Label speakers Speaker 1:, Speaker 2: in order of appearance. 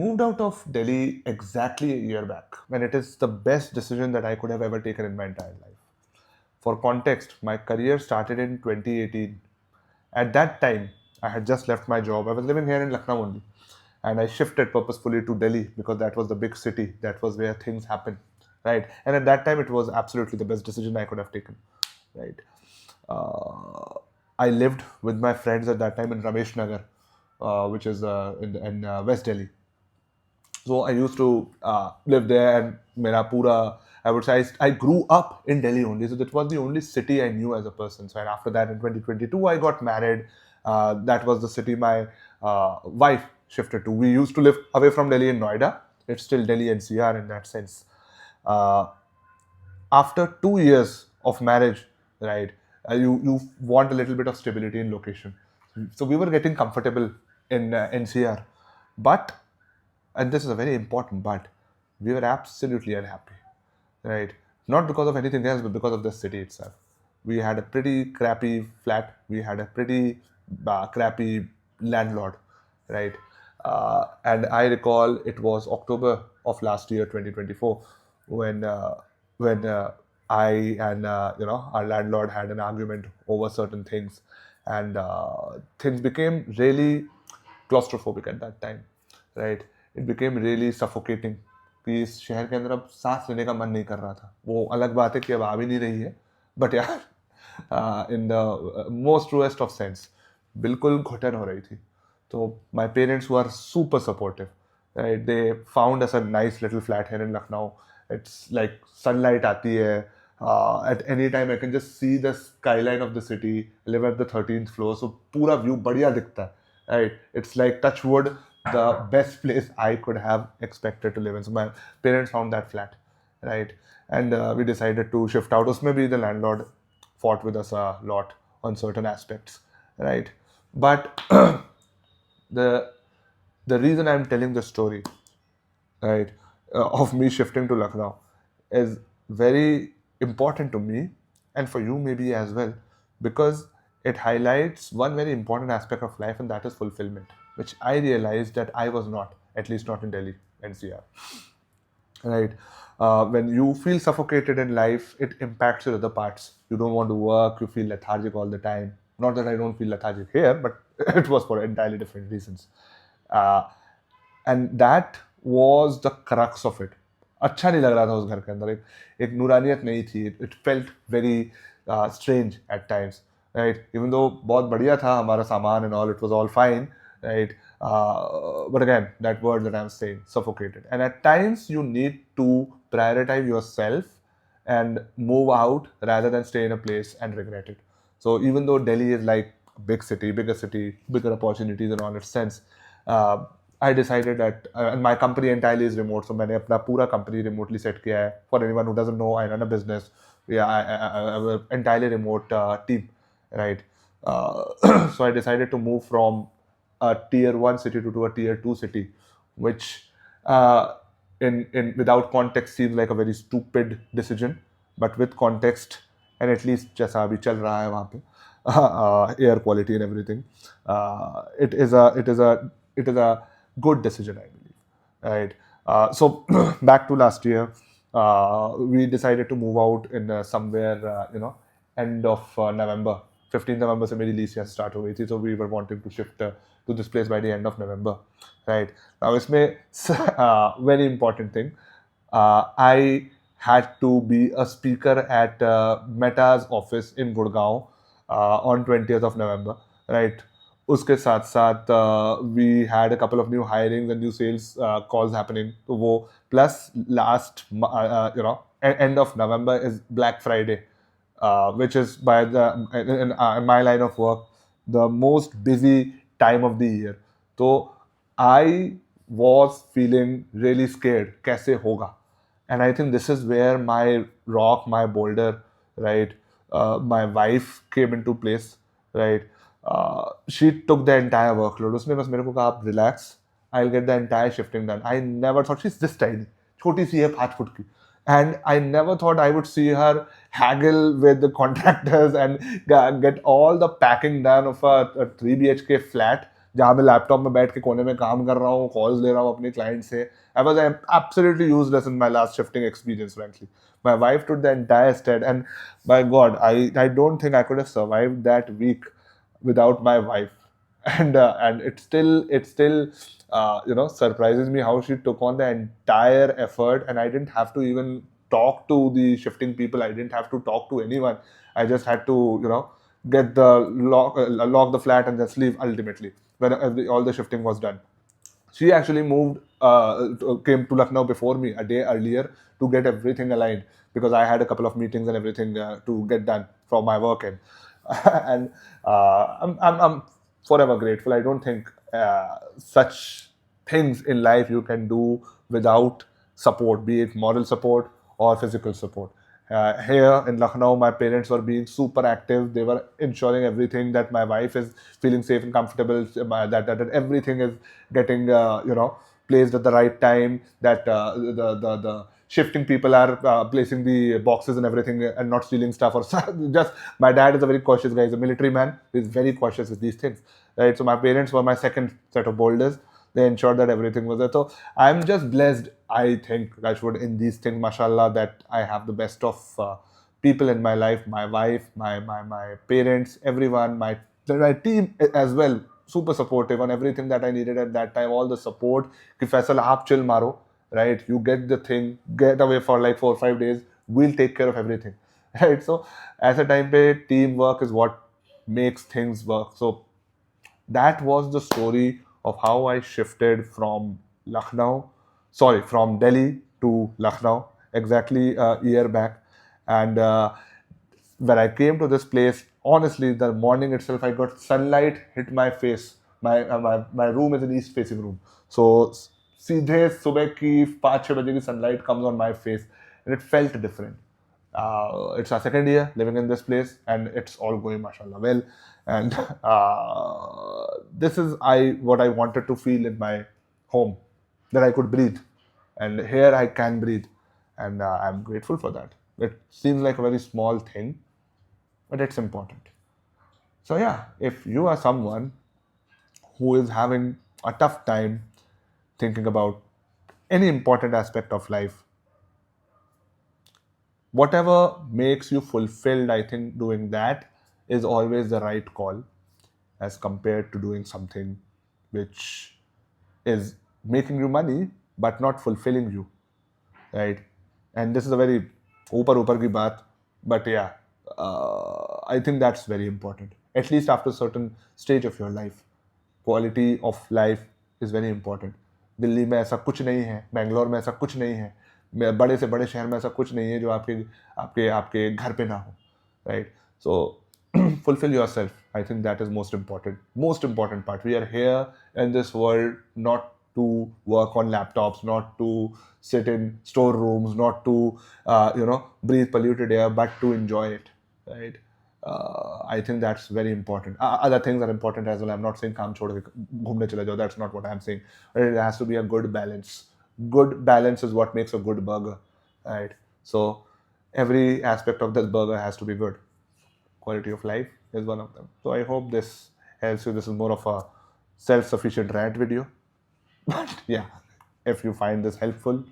Speaker 1: moved out of Delhi exactly a year back, and it is the best decision that I could have ever taken in my entire life. For context, my career started in 2018. At that time, I had just left my job. I was living here in Lucknow only, and I shifted purposefully to Delhi because that was the big city. That was where things happen, right? And at that time, it was absolutely the best decision I could have taken, right? Uh, I lived with my friends at that time in Ramesh Nagar, which is in West Delhi. So I used to live there, and mera pura, I would say I grew up in Delhi only. So that was the only city I knew as a person. So and after that, in 2022, I got married. That was the city my wife shifted to. We used to live away from Delhi in Noida. It's still Delhi NCR in that sense. Uh, After 2 years of marriage, right, you want a little bit of stability in location. So we were getting comfortable in NCR, but, and this is a very important but, we were absolutely unhappy, right? Not because of anything else, but because of the city itself. We had a pretty crappy flat. We had a pretty crappy landlord, right? And I recall it was October of last year, 2024, when I and our landlord had an argument over certain things, and things became really claustrophobic at that time, right? It became really suffocating कि इस शहर के अंदर अब सांस लेने का मन नहीं कर रहा था. वो अलग बात है कि अब आ भी नहीं रही है, बट यार in the most truest of sense बिल्कुल घुटन हो रही थी. तो my parents were super supportive, right? They found us a nice little flat here in Lucknow. It's like sunlight आती है. At any time I can just see the skyline of the city. Live at the 13th floor, so पूरा view बढ़िया दिखता है, right? It's like touch wood, the best place I could have expected to live in. So my parents found that flat, right? And we decided to shift out. Usme bhi the landlord fought with us a lot on certain aspects, right? But the the reason I'm telling the story, right, of me shifting to Lucknow is very important to me, and for you maybe as well, because it highlights one very important aspect of life, and that is fulfillment, which I realized that I was not, at least not in Delhi NCR, right? When you feel suffocated in life, it impacts your other parts. You don't want to work, you feel lethargic all the time. Not that I don't feel lethargic here, but it was for entirely different reasons. uh, and that was the crux of it. अच्छा नहीं लग रहा था उस घर के अंदर. एक नूरानियत नहीं थी. It felt very strange at times, right? Even though बहुत बढ़िया था हमारा सामान and all, it was all fine, right? But again, that word that I'm saying, suffocated. And at times you need to prioritize yourself and move out rather than stay in a place and regret it. So even though Delhi is like big city, bigger opportunities in all its sense, uh, I decided that, and my company entirely is remote, so मैंने अपना पूरा company remotely set किया है. For anyone who doesn't know, I run a business. Yeah, I have an entirely remote team, right? So I decided to move from a tier 1 city to a tier 2 city, which in without context seems like a very stupid decision, but with context, and at least जैसा अभी चल रहा है वहाँ पे air quality and everything, it is a good decision, I believe, right? So back to last year, we decided to move out in somewhere end of November. 15th November से मेरी lease यहाँ start हो गई थी, so we were wanting to shift to this place by the end of November, right? Now इसमें very important thing, I had to be a speaker at Meta's office in Gurgaon on 20th of November, right? उसके साथ साथ we had a couple of new hirings and new sales calls happening. तो वो plus last end of November is Black Friday, which is by the in my line of work the most busy time of the year. So I was feeling really scared. कैसे होगा? And I think this is where my rock, my boulder, right, my wife came into place, right? She took the entire workload. उसने बस मेरे को कहा आप relax, I'll get the entire shifting done. I never thought she's this tiny, छोटी सी है 5 foot की, and I never thought I would see her haggle with the contractors and get all the packing done of a 3 BHK flat जहाँ मैं laptop में बैठ के कोने में काम कर रहा हूँ, कॉल्स ले रहा हूँ अपने क्लाइंट से. I was absolutely useless in my last shifting experience, frankly. My wife took the entire stead, and by God, I don't think I could have survived that week without my wife. And it still surprises me how she took on the entire effort, and I didn't have to even talk to the shifting people. I didn't have to talk to anyone. I just had to get the lock the flat and just leave ultimately when all the shifting was done. She actually came to Lucknow before me a day earlier to get everything aligned, because I had a couple of meetings and everything to get done from my work end. And I'm forever grateful. I don't think such things in life you can do without support, be it moral support or physical support. Here in Lucknow, my parents were being super active. They were ensuring everything that my wife is feeling safe and comfortable, that everything is getting placed at the right time, that the shifting people are placing the boxes and everything and not stealing stuff or just. My dad is a very cautious guy. He's a military man. He's very cautious with these things, right? So my parents were my second set of boulders. They ensured that everything was there. So I'm just blessed, I think, Rashwood, in these things, mashallah, that I have the best of people in my life, my wife, my parents, everyone, my team as well, super supportive on everything that I needed at that time, all the support. Ki Faisal, aap chill maro, right? You get the thing, get away for like 4 or 5 days, we'll take care of everything, right? So as a time pe, teamwork is what makes things work. So that was the story of how I shifted from from Delhi to Lucknow, exactly a year back. And when I came to this place, honestly, the morning itself, I got sunlight hit my face. My room is an east facing room. So सीधे सुबह की 5-6 बजे की sunlight comes on my face, and it felt different. It's our second year living in this place, and it's all going mashallah well. And this is what I wanted to feel in my home, that I could breathe, and here I can breathe, and I'm grateful for that. It seems like a very small thing, but it's important. So yeah, if you are someone who is having a tough time thinking about any important aspect of life, whatever makes you fulfilled, I think doing that is always the right call, as compared to doing something which is making you money but not fulfilling you, right? And this is a very upar ki baat, but yeah, I think that's very important, at least after a certain stage of your life. Quality of life is very important. Delhi में ऐसा कुछ नहीं है, बेंगलोर में ऐसा कुछ नहीं है, बड़े से बड़े शहर में ऐसा कुछ नहीं है जो आपके आपके आपके घर पे ना हो, right? So fulfill yourself. I think that is most important part. We are here in this world not to work on laptops, not to sit in storerooms, not to breathe polluted air, but to enjoy it, right? I think that's very important. Other things are important as well. I'm not saying काम छोड़ के घूमने चले जाओ. That's not what I'm saying. It has to be a good balance. Good balance is what makes a good burger, right? So every aspect of this burger has to be good. Quality of life is one of them. So I hope this helps you. This is more of a self-sufficient rant video. But yeah, if you find this helpful,